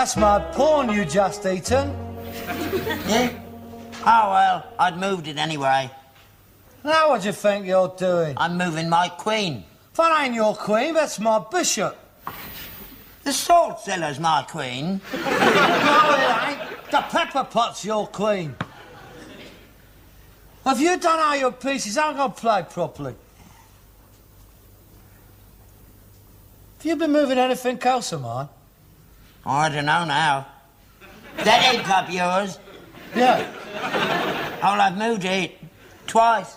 That's my pawn you just eaten. Yeah? Oh, well, I'd moved it anyway. Now what do you think you're doing? I'm moving my queen. That ain't your queen, that's my bishop. The salt cellar's my queen. No, it ain't. The pepper pot's your queen. Have you done all your pieces? I'm going to play properly. Have you been moving anything else of mine? Oh, I don't know now. That egg cup yours? Yeah. Oh, I've moved it twice.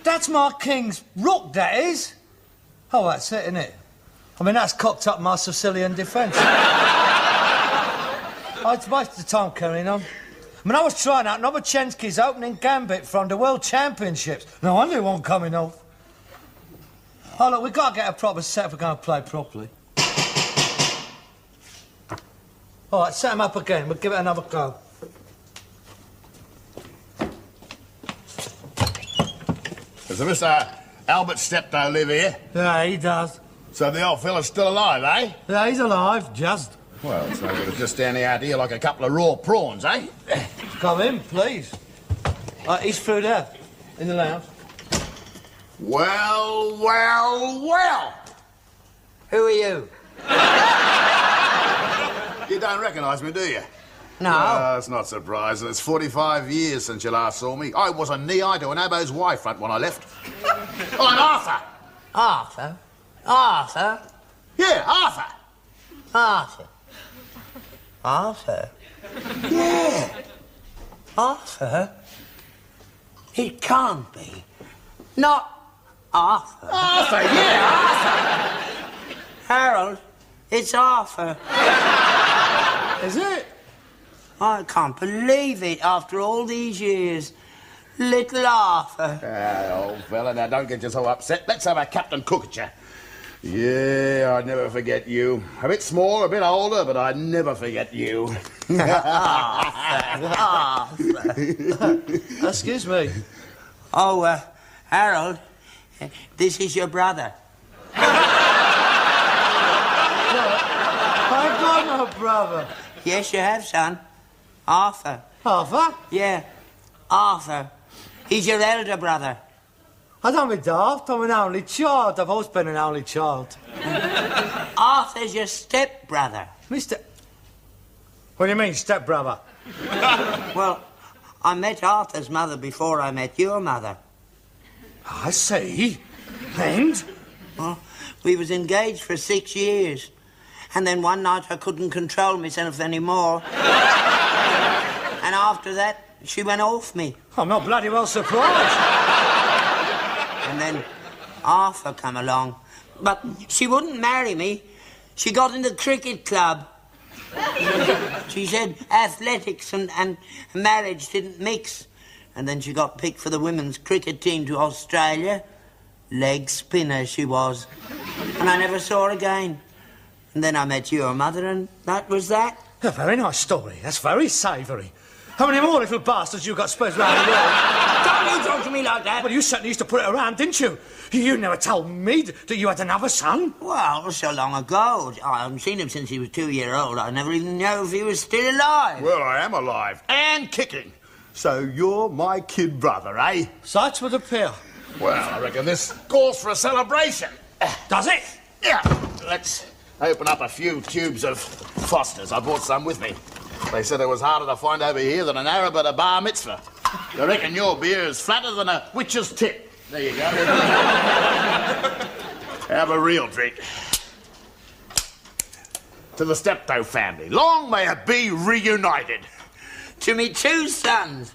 That's my king's rook, that is. Oh, that's it, isn't it? I mean, that's cocked up my Sicilian defence. I'd waste the time carrying on. I mean, I was trying out Novochensky's opening gambit from the World Championships. No wonder it won't coming off. Oh, look, we've got to get a proper set if we're going to play properly. All right, set him up again. We'll give it another go. Does Mr. Albert Steptoe live here? Yeah, he does. So the old fella's still alive, eh? Yeah, he's alive, just. Well, it's no good of just standing out here like a couple of raw prawns, eh? Come in, please. He's through there, in the lounge. Well, well, well! Who are you? You don't recognise me, do you? No. It's not surprising. It's 45 years since you last saw me. I was a knee-eye to an abo's wife front when I left. Oh, I'm Arthur! Arthur? Arthur? Yeah, Arthur! Arthur? Arthur? Yeah. Arthur? It can't be. Not Arthur. Arthur, yeah, Arthur! Harold, it's Arthur. Is it? I can't believe it after all these years. Little Arthur. Old fella, now don't get yourself upset. Let's have a Captain Cook at you. Yeah, I'd never forget you. A bit small, a bit older, but I'd never forget you. Arthur. Excuse me. Oh, Harold, this is your brother. I've got no brother. Yes, you have, son. Arthur. Arthur? Yeah, Arthur. He's your elder brother. I don't be daft. I'm an only child. I've always been an only child. Arthur's your stepbrother. Mr. What do you mean, stepbrother? Well, I met Arthur's mother before I met your mother. I see. And? Well, we was engaged for 6 years. And then one night I couldn't control myself anymore. And after that, she went off me. I'm not bloody well surprised. And then Arthur come along. But she wouldn't marry me. She got in the cricket club. She said athletics and marriage didn't mix. And then she got picked for the women's cricket team to Australia. Leg spinner she was. And I never saw her again. And then I met your mother, and that was that. A very nice story. That's very savoury. How many more little bastards you got spread round the world? Don't you talk to me like that. Well, you certainly used to put it around, didn't you? You never told me that you had another son. Well, it was so long ago. I haven't seen him since he was 2 years old. I never even knew if he was still alive. Well, I am alive and kicking. So you're my kid brother, eh? Such would appear. Well, I reckon this calls for a celebration. Does it? Yeah. Let's open up a few tubes of Foster's. I brought some with me. They said it was harder to find over here than an Arab at a bar mitzvah. I reckon your beer is flatter than a witch's tit. There you go. Have a real drink. To the Steptoe family. Long may it be reunited. To me 2 sons.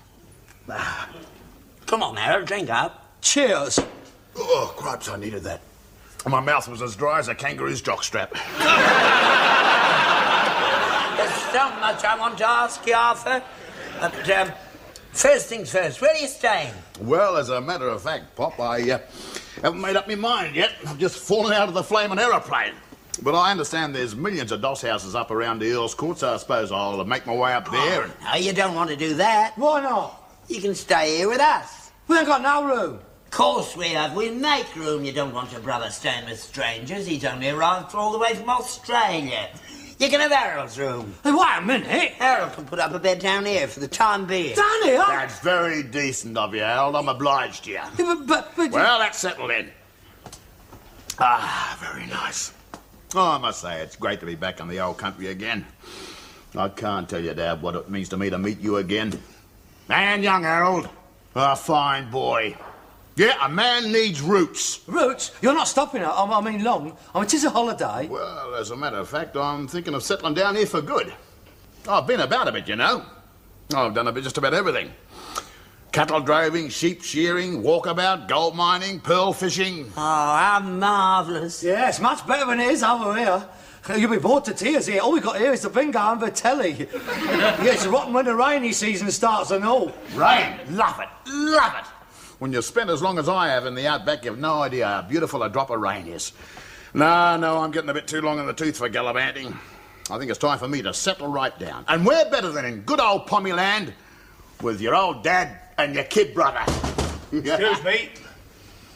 Come on, Harold, drink up. Cheers. Oh, cripes, I needed that. My mouth was as dry as a kangaroo's jockstrap. There's so much I want to ask you, Arthur. But, first things first, where are you staying? Well, as a matter of fact, Pop, I haven't made up my mind yet. I've just fallen out of the flaming aeroplane. But I understand there's millions of doss houses up around the Earl's Court, so I suppose I'll make my way up there. No, you don't want to do that. Why not? You can stay here with us. We ain't got no room. Of course we have. We make room. You don't want your brother staying with strangers. He's only arrived all the way from Australia. You can have Harold's room. Hey, wait a minute. Harold can put up a bed down here for the time being. Down here? That's very decent of you, Harold. I'm obliged to you. Yeah, but Well, that's settled in. Ah, very nice. Oh, I must say, it's great to be back in the old country again. I can't tell you, Dad, what it means to me to meet you again. And young Harold, a fine boy. Yeah, a man needs roots. Roots? You're not stopping it. I mean long. I mean, it is a holiday. Well, as a matter of fact, I'm thinking of settling down here for good. I've been about a bit, you know. I've done a bit just about everything. Cattle driving, sheep shearing, walkabout, gold mining, pearl fishing. Oh, how marvellous. Yeah, it's much better than it is over here. You'll be bored to tears here. All we got here is the bingo and the telly. Yeah, it's rotten when the rainy season starts and all. Rain, love it, love it. When you spend as long as I have in the outback, you've no idea how beautiful a drop of rain is. No, I'm getting a bit too long in the tooth for gallivanting. I think it's time for me to settle right down. And where better than in good old Pommy land with your old dad and your kid brother. Excuse me.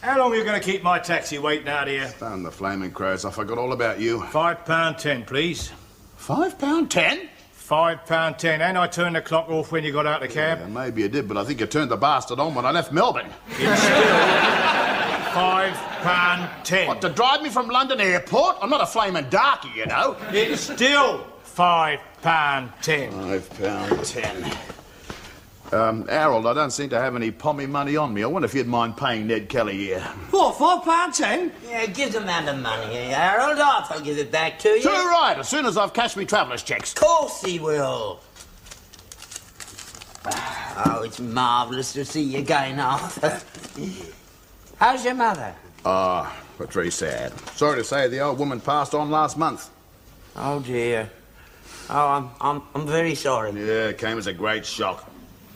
How long are you going to keep my taxi waiting out here? Damn the flaming crows, I forgot all about you. £5.10, please. £5.10? £5.10, and I turned the clock off when you got out of the cab. Yeah, maybe you did, but I think you turned the bastard on when I left Melbourne. It's still £5.10. What, to drive me from London Airport? I'm not a flaming darky, you know. It's still £5.10. £5.10. Harold, I don't seem to have any pommy money on me. I wonder if you'd mind paying Ned Kelly here. What, £5.10? Yeah, give the man the money, Harold. I'll give it back to you. Too right, as soon as I've cashed me traveller's checks. Of course he will. Oh, it's marvellous to see you again, Arthur. How's your mother? But very sad. Sorry to say the old woman passed on last month. Oh, dear. Oh, I'm very sorry. Yeah, it came as a great shock.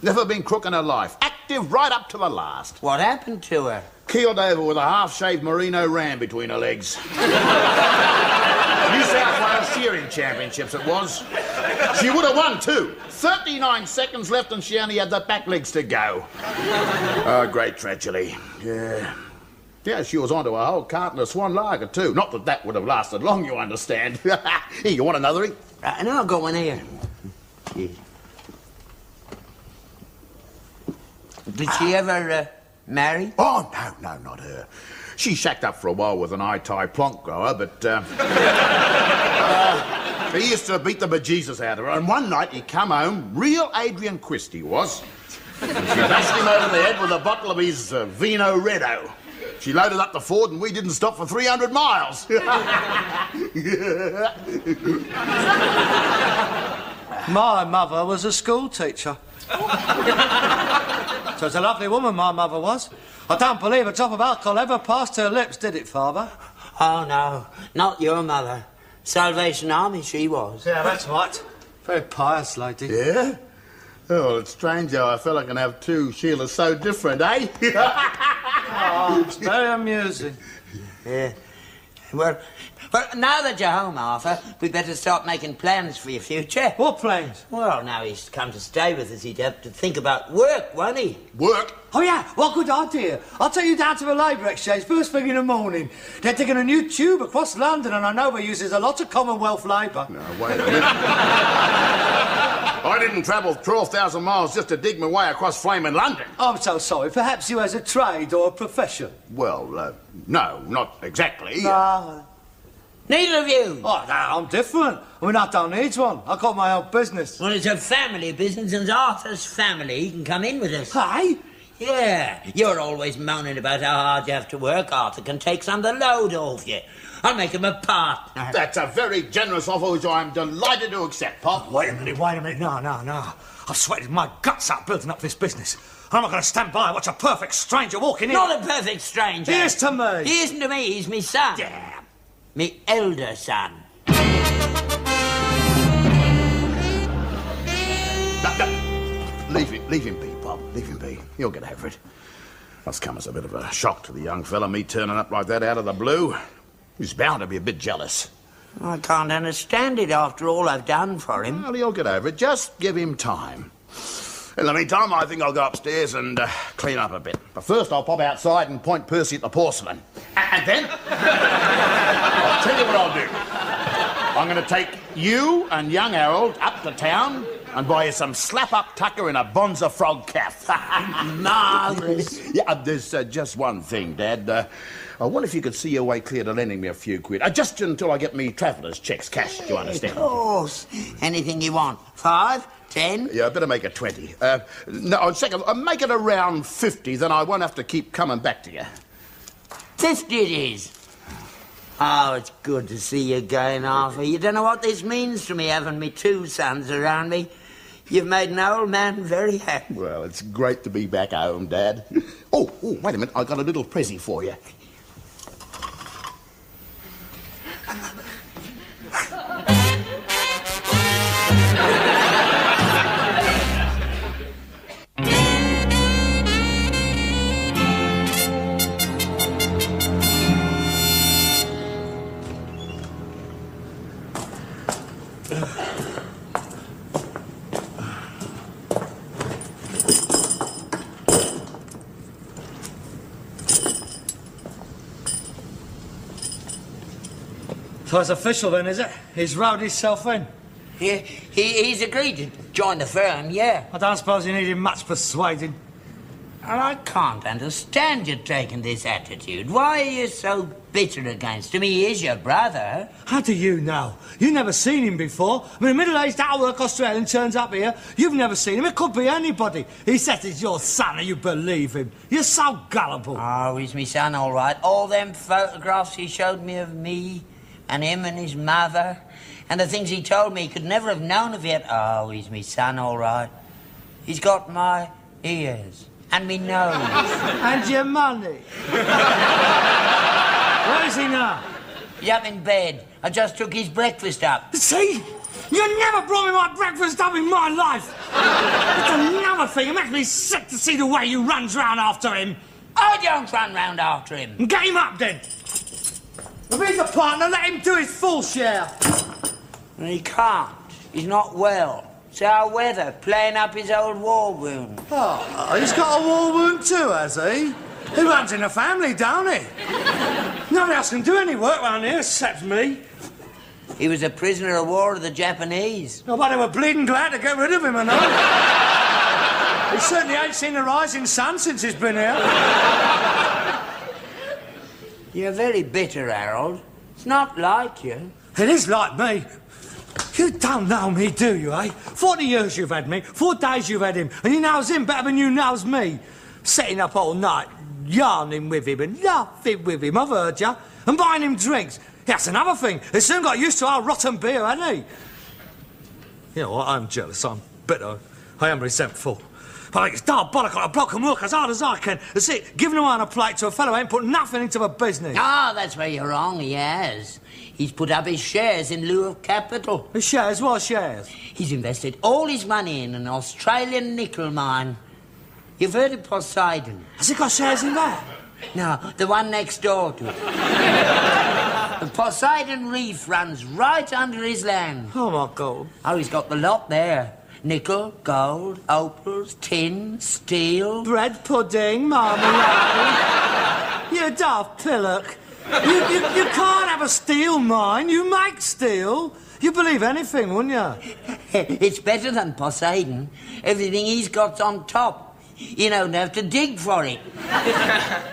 Never been crook in her life. Active right up to the last. What happened to her? Keeled over with a half-shaved merino ram between her legs. New South Wales shearing championships it was. She would have won too. 39 seconds left and she only had the back legs to go. Oh, great tragedy. Yeah. Yeah, she was onto a whole carton of swan lager too. Not that that would have lasted long, you understand. Here, you want another? Right, and I'll go in here. Yeah. Did she ever marry? Oh, no, not her. She shacked up for a while with an eye-tie plonk grower, but he used to beat the bejesus out of her. And one night he come home, real Adrian Christie was. And she bashed him over the head with a bottle of his Vino Redo. She loaded up the Ford and we didn't stop for 300 miles. My mother was a school teacher. So it's a lovely woman, my mother was. I don't believe a drop of alcohol ever passed her lips, did it, Father? Oh, no, not your mother. Salvation Army she was. Yeah, that's right. Very pious lady. Yeah? Oh, it's strange how a fella can have two Sheilas so different, eh? Oh, it's very amusing. Yeah. Well, now that you're home, Arthur, we'd better start making plans for your future. What plans? Well, now he's come to stay with us, he'd have to think about work, won't he? Work? Oh, yeah, what good idea. I'll take you down to the Labour Exchange first thing in the morning. They're digging a new tube across London and I know they uses a lot of Commonwealth labour. No, wait a minute. I didn't travel 12,000 miles just to dig my way across flaming London. I'm so sorry. Perhaps you as a trade or a profession? Well, no, not exactly. Neither of you. Oh, no, I'm different. I mean, I don't need one. I've got my own business. Well, it's a family business and Arthur's family. He can come in with us. Hey? Yeah. You're always moaning about how hard you have to work. Arthur can take some of the load off you. I'll make him a partner. That's a very generous offer which I'm delighted to accept, Pop. Wait a minute. No. I've sweated my guts out building up this business. I'm not going to stand by and watch a perfect stranger walking in. Not a perfect stranger. He is to me. He isn't to me. He's me son. Yeah. Me elder son. Leave him be, Bob. Leave him be. He'll get over it. That's come as a bit of a shock to the young fella, me turning up like that out of the blue. He's bound to be a bit jealous. I can't understand it after all I've done for him. Well, he'll get over it. Just give him time. In the meantime, I think I'll go upstairs and clean up a bit. But first, I'll pop outside and point Percy at the porcelain. And then, I'll tell you what I'll do. I'm going to take you and young Harold up to town and buy you some slap-up tucker in a bonza frog calf. Marvellous. Yeah, there's just one thing, Dad. I wonder if you could see your way clear to lending me a few quid. Just until I get me travellers' checks cashed, do you understand? Of course. Anything you want. 5, 10? Yeah, I better make it 20. No, second, make it around 50, then I won't have to keep coming back to you. 50 it is. Oh, it's good to see you again, Arthur. You don't know what this means to me, having me 2 sons around me. You've made an old man very happy. Well, it's great to be back home, Dad. Oh, wait a minute. I got a little present for you. So it's official then, is it? He's rowed himself in. Yeah, he's agreed to join the firm, yeah. I don't suppose he needed much persuading. And I can't understand you taking this attitude. Why are you so bitter against him? He is your brother. How do you know? You've never seen him before. I mean, a middle-aged out-of-work Australian turns up here. You've never seen him. It could be anybody. He says it's your son and you believe him. You're so gullible. Oh, he's me son, all right. All them photographs he showed me of me and him and his mother and the things he told me he could never have known of yet. Oh, he's me son, all right. He's got my ears. And me nose. And your money. Where is he now? He's up in bed. I just took his breakfast up. See? You never brought me my breakfast up in my life. It's another thing. It makes me sick to see the way you runs round after him. I don't run round after him. Get him up, then. If he's a partner, let him do his full share. He can't. He's not well. It's our weather, playing up his old war wound. Oh, he's got a war wound too, has he? He runs in the family, don't he? Nobody else can do any work round here except me. He was a prisoner of war of the Japanese. Nobody were bleeding glad to get rid of him, I know. He certainly ain't seen the rising sun since he's been here. You're very bitter, Harold. It's not like you. It is like me. You don't know me, do you, eh? 40 years you've had me, 4 days you've had him, and he knows him better than you knows me. Setting up all night, yarning with him and laughing with him, I've heard you, and buying him drinks. That's another thing. He soon got used to our rotten beer, hasn't he? You know what, I'm jealous, I'm bitter, I am resentful. But it's diabolical. A bloke can work as hard as I can. That's it, giving away on a plate to a fellow who ain't put nothing into the business. Ah, that's where you're wrong, he has. He's put up his shares in lieu of capital. His shares? What shares? He's invested all his money in an Australian nickel mine. You've heard of Poseidon? Has he got shares in that? No, the one next door to it. The Poseidon Reef runs right under his land. Oh, my God. Oh, he's got the lot there. Nickel, gold, opals, tin, steel... Bread pudding, marmalade. You daft pillock. You can't have a steel mine. You make steel. You'd believe anything, wouldn't you? It's better than Poseidon. Everything he's got's on top. You don't have to dig for it.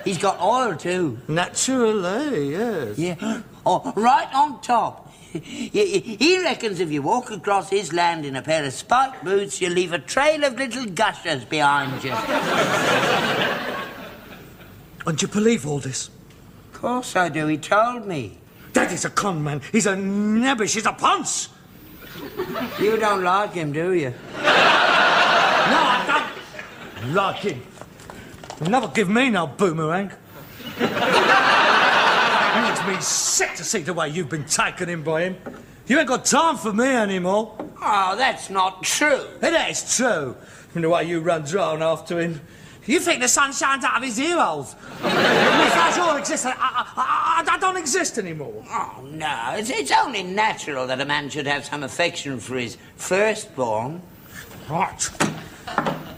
He's got oil, too. Naturally, yes. Yeah. Oh, right on top. He reckons if you walk across his land in a pair of spiked boots, you'll leave a trail of little gushers behind you. And you believe all this? Of course I do. He told me. Daddy's a con man. He's a nebbish. He's a ponce. You don't like him, do you? No, I don't like him. He'll never give me no boomerang. It makes me sick to see the way you've been taken in by him. You ain't got time for me anymore. Oh, that's not true. It is true. From the way you runs round after him. You think the sun shines out of his ear holes? If I all exist, I don't exist anymore. Oh, no. It's only natural that a man should have some affection for his firstborn. Right.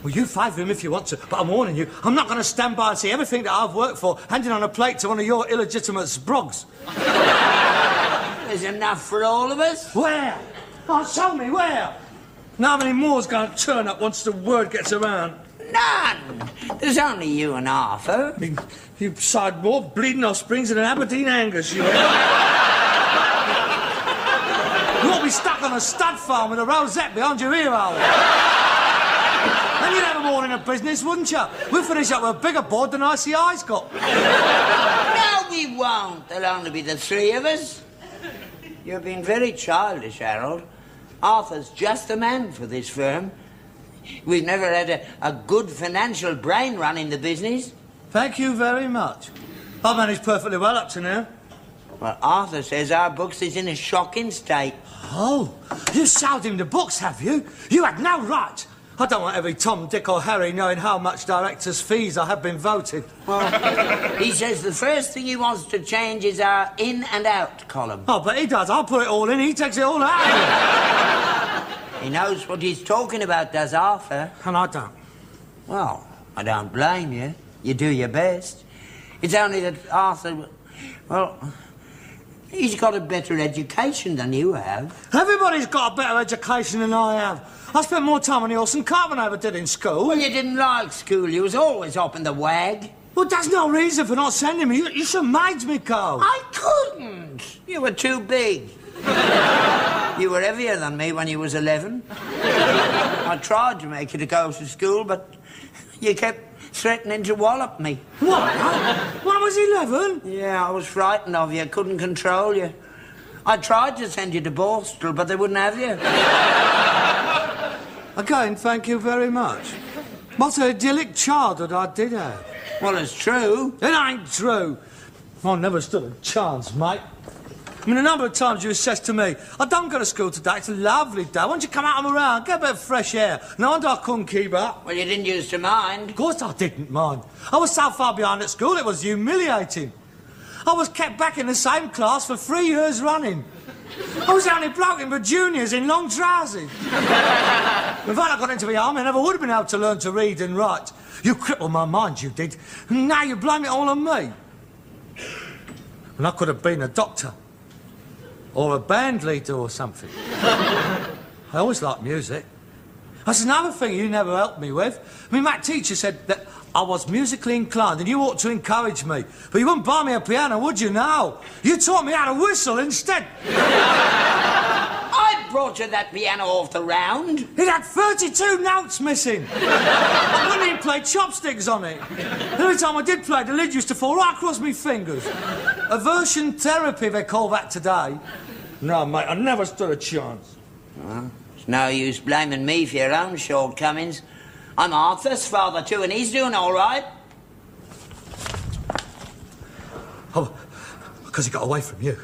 Well, you favour him if you want to, but I'm warning you, I'm not going to stand by and see everything that I've worked for handed on a plate to one of your illegitimate sprogs. There's enough for all of us. Where? Oh, show me, where? Now how many more's going to turn up once the word gets around? None. There's only you and Arthur. I mean, you side more bleeding offsprings than an Aberdeen Angus, you are. You ought to be stuck on a stud farm with a rosette behind your ear hole. And you'd have them all in a business, wouldn't you? We'll finish up with a bigger board than ICI's got. No, we won't. There'll only be the three of us. You've been very childish, Harold. Arthur's just the man for this firm. We've never had a good financial brain run in the business. Thank you very much. I've managed perfectly well up to now. Well, Arthur says our books is in a shocking state. Oh, you sold him the books, have you? You had no right. I don't want every Tom, Dick or Harry knowing how much directors' fees I have been voted. Well, he says the first thing he wants to change is our in and out column. Oh, but he does. I'll put it all in. He takes it all out. He knows what he's talking about, does Arthur? And I don't. Well, I don't blame you. You do your best. It's only that Arthur... Well, he's got a better education than you have. Everybody's got a better education than I have. I spent more time on the horse and cart than I ever did in school. Well, you didn't like school. You was always up in the wag. Well, that's no reason for not sending me. You should have made me go. I couldn't. You were too big. You were heavier than me when you was 11. I tried to make you to go to school, but you kept threatening to wallop me. What? When I was 11? Yeah, I was frightened of you. Couldn't control you. I tried to send you to Borstal, but they wouldn't have you. Again, thank you very much. What an idyllic childhood I did have. Well, it's true. It ain't true. I never stood a chance, mate. I mean, a number of times you said to me, I don't go to school today, it's a lovely day. Why don't you come out and around, get a bit of fresh air? No wonder I couldn't keep up. Well, you didn't used to mind. Of course I didn't mind. I was so far behind at school, it was humiliating. I was kept back in the same class for 3 years running. I was the only bloke in the juniors in long trousers. In fact, I got into the army, I never would have been able to learn to read and write. You crippled my mind, you did. And now you blame it all on me. And I could have been a doctor. Or a band leader or something. I always liked music. That's another thing you never helped me with. I mean, my teacher said that I was musically inclined and you ought to encourage me. But you wouldn't buy me a piano, would you, now? You taught me how to whistle instead. I brought you that piano off the round. It had 32 notes missing. I wouldn't even play chopsticks on it. Every time I did play, the lid used to fall right across my fingers. Aversion therapy, they call that today. No, mate, I never stood a chance. Well, it's no use blaming me for your own shortcomings. I'm Arthur's father, too, and he's doing all right. Oh, because he got away from you.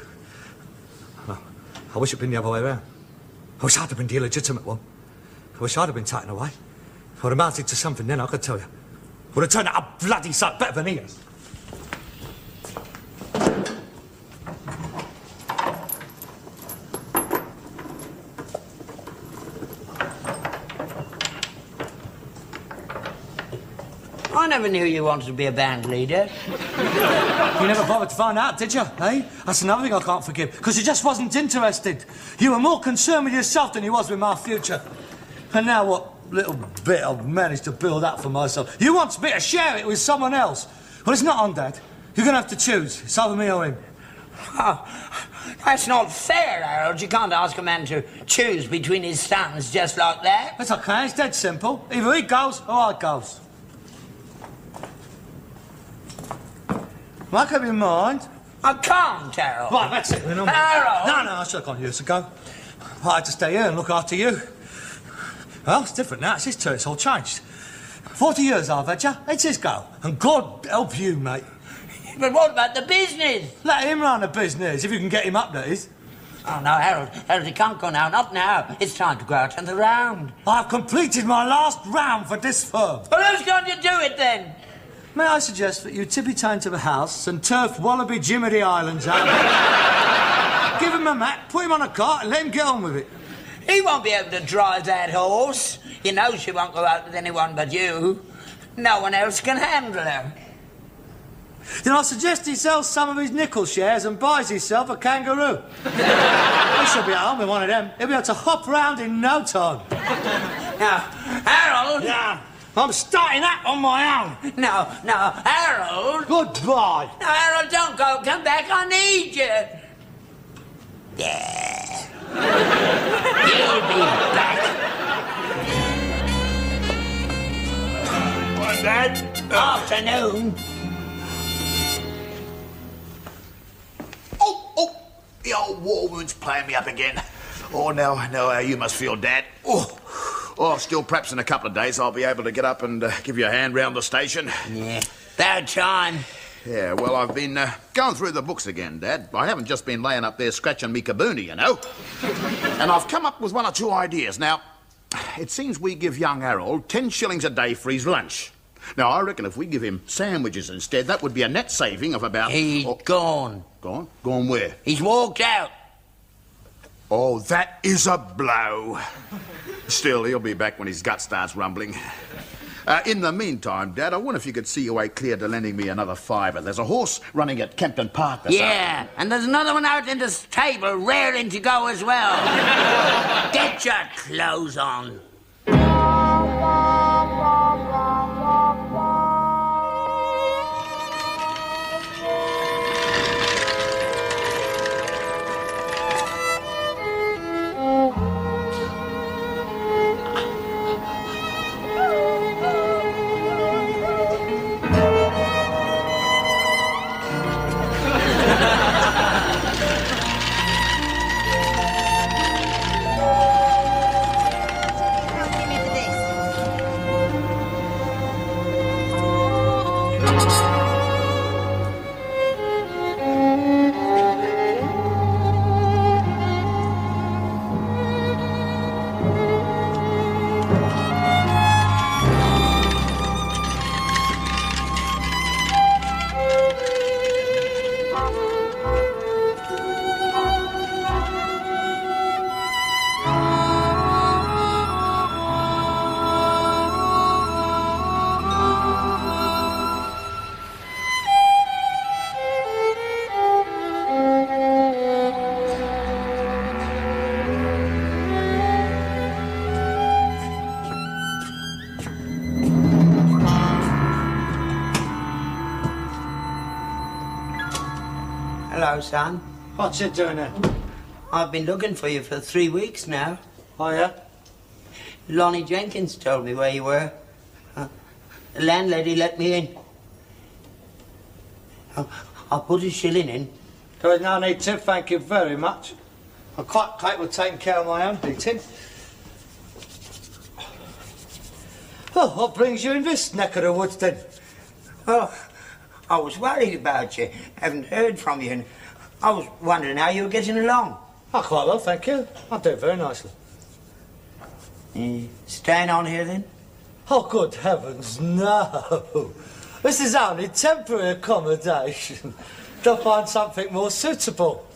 Oh, I wish it'd been the other way around. I wish I'd have been the illegitimate one. I wish I'd have been taken away. If I'd amounted to something then, I could tell you. Would have turned out a bloody sight better than he is. I never knew you wanted to be a band leader. You never bothered to find out, did you, eh? That's another thing I can't forgive, because you just wasn't interested. You were more concerned with yourself than you was with my future. And now what little bit I've managed to build up for myself, you want me to share it with someone else. Well, it's not on, Dad. You're going to have to choose. It's either me or him. Oh, that's not fair, Harold. You can't ask a man to choose between his sons just like that. That's okay. It's dead simple. Either he goes or I goes. Make up your mind. I can't, Harold. Right, that's it. Then. Harold! No, I should have gone years ago. I had to stay here and look after you. Well, it's different now. It's his turn. It's all changed. 40 years I've had you. It's his go. And God help you, mate. But what about the business? Let him run the business, if you can get him up, that is. Oh, no, Harold. Harold, he can't go now. Not now. It's time to go out on the round. I've completed my last round for this firm. Well, who's going to do it, then? May I suggest that you tippy-toe to the house and turf Wallaby Jimmy the Islands out? Give him a mat, put him on a cart and let him get on with it. He won't be able to drive that horse. You know she won't go out with anyone but you. No one else can handle her. Then I suggest he sells some of his nickel shares and buys himself a kangaroo. He should be at home with one of them. He'll be able to hop round in no time. Now, Harold... Yeah, I'm starting that on my own. No, Harold... Goodbye. No, Harold, don't go. Come back, I need you. Yeah. You'll be back. What, Dad? Afternoon. Oh, the old war wound's playing me up again. Oh, now I know how you must feel, Dad. Oh, still, perhaps in a couple of days I'll be able to get up and give you a hand round the station. Yeah, about time. Yeah, well, I've been going through the books again, Dad. I haven't just been laying up there scratching me kaboony, you know. And I've come up with one or two ideas. Now, it seems we give young Harold 10 shillings a day for his lunch. Now, I reckon if we give him sandwiches instead, that would be a net saving of about... He's gone. Gone? Gone where? He's walked out. Oh, that is a blow. Still, he'll be back when his gut starts rumbling. In the meantime, Dad, I wonder if you could see your way clear to lending me another £5. There's a horse running at Kempton Park this Yeah, and there's another one out in the stable raring to go as well. Get your clothes on. Hello, son. What's you doing there? I've been looking for you for 3 weeks now. Oh, yeah? Lonnie Jenkins told me where you were. The landlady let me in. I'll put a shilling in. There is no need to, thank you very much. I'm quite capable of taking care of my own beating. Well, what brings you in this neck of the woods, then? Well, I was worried about you. Haven't heard from you, and I was wondering how you were getting along. Oh, quite well, thank you. I do very nicely. Staying on here, then? Oh, good heavens, no. This is only temporary accommodation. They'll find something more suitable.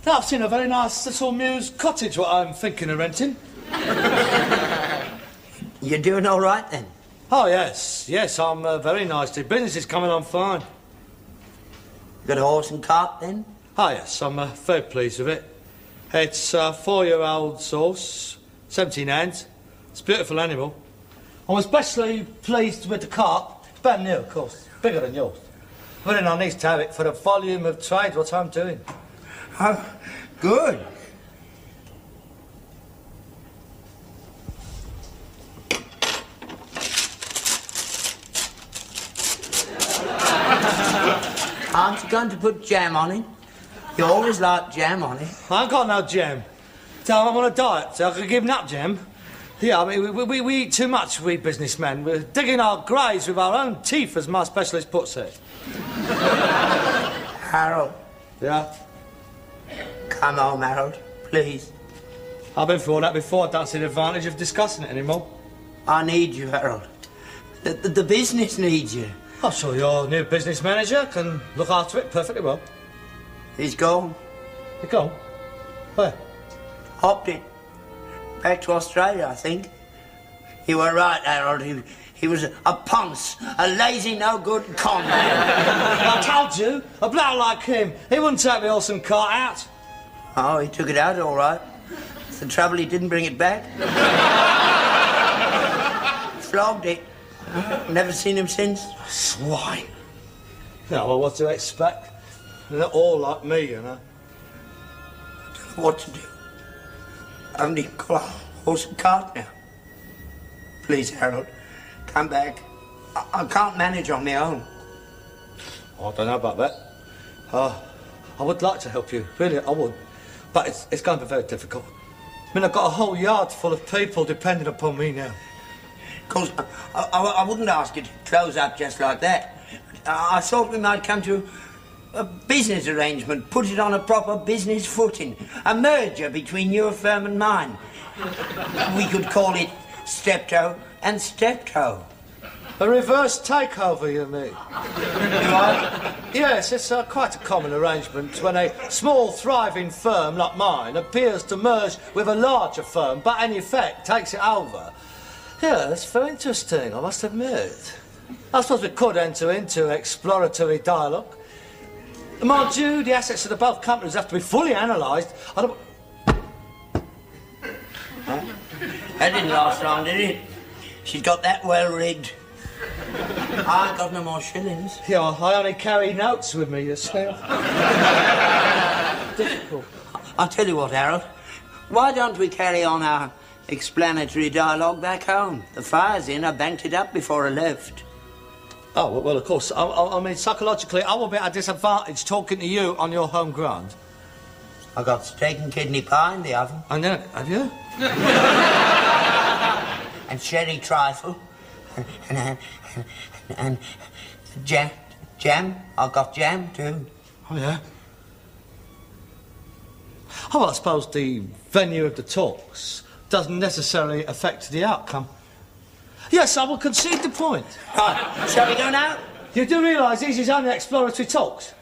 Now, I've seen a very nice little mews cottage what I'm thinking of renting. You're doing all right, then? Oh, yes. Yes, I'm very nicely. Business is coming on fine. You got a horse and cart, then? Oh, yes, I'm very pleased with it. It's a 4-year-old horse, 17 hands. It's a beautiful animal. I'm especially pleased with the cart. It's brand new, of course. Bigger than yours. But then I need to have it for the volume of trade what I'm doing. Oh, good. Aren't you going to put jam on it? You always like jam on it. I ain't got no jam. So I'm on a diet, so I could give nut jam. Yeah, I mean, we eat too much, we businessmen. We're digging our graves with our own teeth, as my specialist puts it. Harold. Yeah? Come home, Harold, please. I've been through all that before. I don't see the advantage of discussing it anymore. I need you, Harold. The business needs you. I'm sure your new business manager can look after it perfectly well. He's gone. You go. Where? Hopped it. back to Australia, I think. You were right, Harold. He was a ponce, a lazy, no-good con man. I told you, a bloke like him, he wouldn't take the horse and cart out. Oh, he took it out all right. It's the trouble, he didn't bring it back. Flogged it. Never seen him since. Swine. No, well, what to expect? They're not all like me, you know. I don't know what to do. I haven't even got a horse and cart now. Please, Harold, come back. I can't manage on my own. Oh, I don't know about that. I would like to help you, really, I would. But it's going to be very difficult. I mean, I've got a whole yard full of people depending upon me now. Of course, I wouldn't ask you to close up just like that. I thought we might come to a business arrangement, put it on a proper business footing. A merger between your firm and mine. We could call it Steptoe and Steptoe. A reverse takeover, you mean? Yes, it's quite a common arrangement when a small, thriving firm like mine appears to merge with a larger firm, but in effect takes it over. Yeah, that's very interesting, I must admit. I suppose we could enter into exploratory dialogue. Mind you, the assets of the both companies have to be fully analysed. I don't... That didn't last long, did it? She's got that well rigged. I ain't got no more shillings. Yeah, I only carry notes with me, you see. Difficult. I'll tell you what, Harold. Why don't we carry on our explanatory dialogue back home? The fire's in. I banked it up before I left. Oh, well, of course. I mean, psychologically, I will be at a disadvantage talking to you on your home ground. I got steak and kidney pie in the oven. And then, have you? And sherry trifle. And jam. I've got jam, too. Oh, yeah? Oh, well, I suppose the venue of the talks doesn't necessarily affect the outcome. Yes, I will concede the point. Right, shall we go now? You do realise these is only exploratory talks?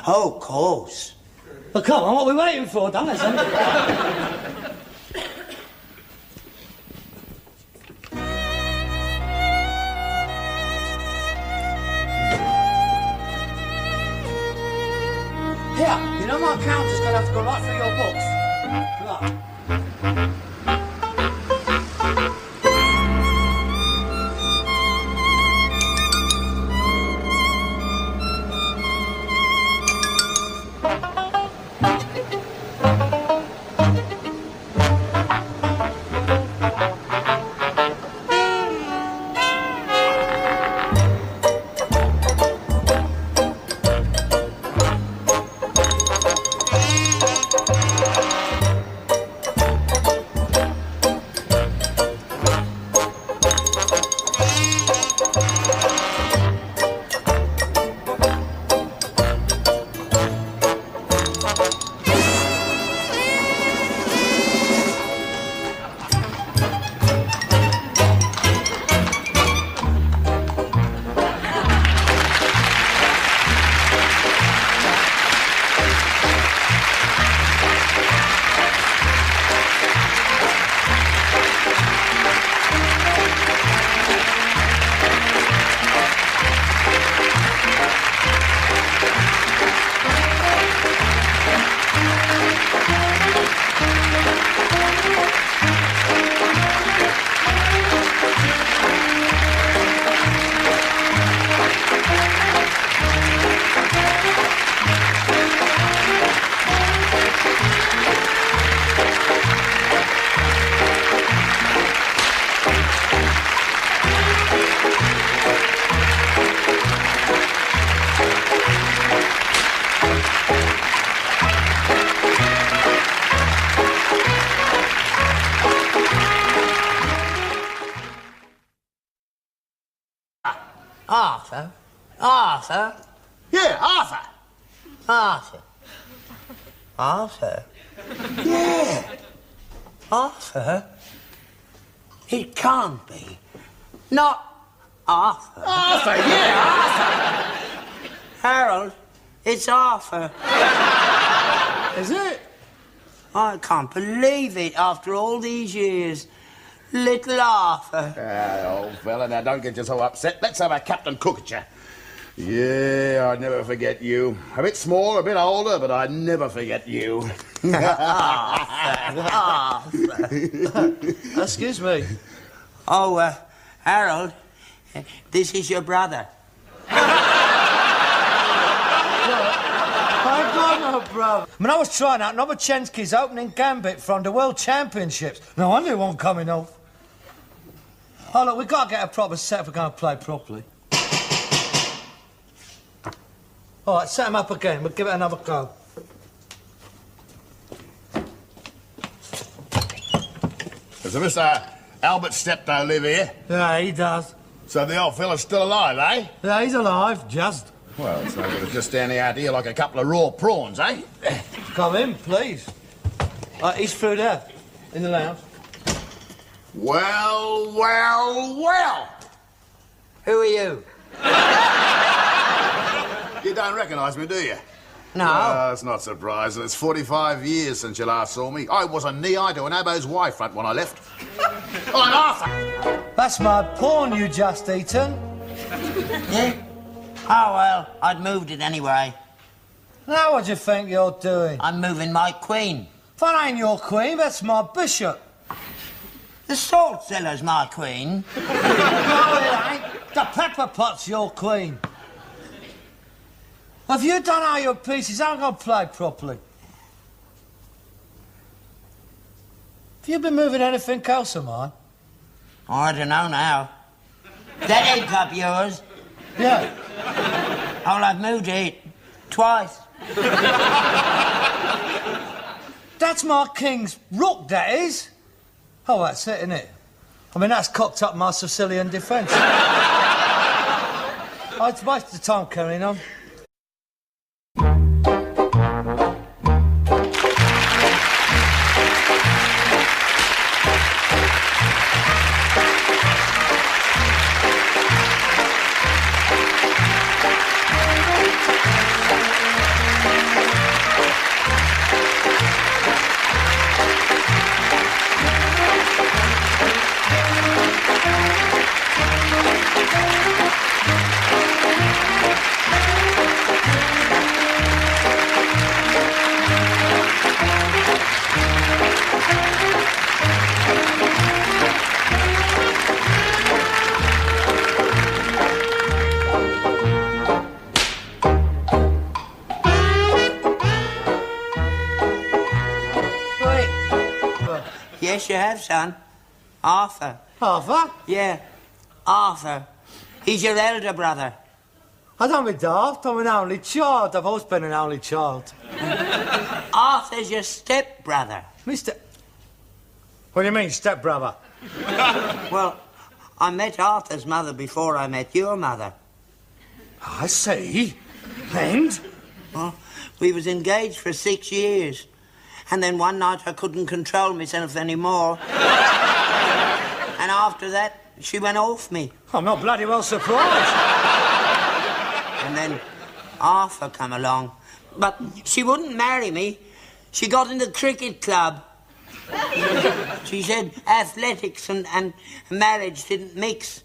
Oh, of course. Well, come on, what are we waiting for, Dan? Here, you know my counter's going to have to go right through your books. Right. Arthur? Arthur? Yeah, Arthur. Arthur? Arthur? Yeah. Arthur? It can't be. Not Arthur. Arthur, yeah, Harold, it's Arthur. Is it? I can't believe it after all these years. Little Arthur. Old fella, now don't get you so upset. Let's have a Captain Cook at you. Yeah, I'd never forget you. A bit small, a bit older, but I'd never forget you. Arthur. Excuse me. Oh, Harold, this is your brother. I got no brother. I mean, I was trying out Novochensky's opening gambit from the World Championships. No wonder it won't coming off. Oh, look, we've got to get a proper set if we're going to play properly. All right, set him up again. We'll give it another go. Does Mr. Albert Steptoe live here? Yeah, he does. So the old fella's still alive, eh? Yeah, he's alive, just. Well, it's no good of just standing out here like a couple of raw prawns, eh? Come in, please. He's through there, in the lounge. Well, well, well! Who are you? You don't recognise me, do you? No. That's not surprising. It's 45 years since you last saw me. I was a knee-eye to an abo's wife front when I left. I'm Arthur! That's my pawn you just eaten. Yeah? Oh, well, I'd moved it anyway. Now what do you think you're doing? I'm moving my queen. That ain't your queen, that's my bishop. The salt cellar's my queen. No, it ain't. The pepper pot's your queen. Have you done all your pieces? I'm going to play properly. Have you been moving anything else of mine? Oh, I don't know now. That egg cup yours? Yeah. Oh, I've moved it. Twice. That's my king's rook, that is. Oh, that's it, isn't it? I mean, that's cocked up my Sicilian defence. I'd waste the time carrying on. Yes, you have, son. Arthur. Arthur? Yeah, Arthur. He's your elder brother. I don't be daft. I'm an only child. I've always been an only child. Arthur's your stepbrother. Mr. What do you mean, stepbrother? Well, I met Arthur's mother before I met your mother. I see. And? Well, we was engaged for 6 years. And then one night I couldn't control myself anymore. And after that, she went off me. I'm not bloody well surprised. And then Arthur come along. But she wouldn't marry me. She got in the cricket club. She said athletics and marriage didn't mix.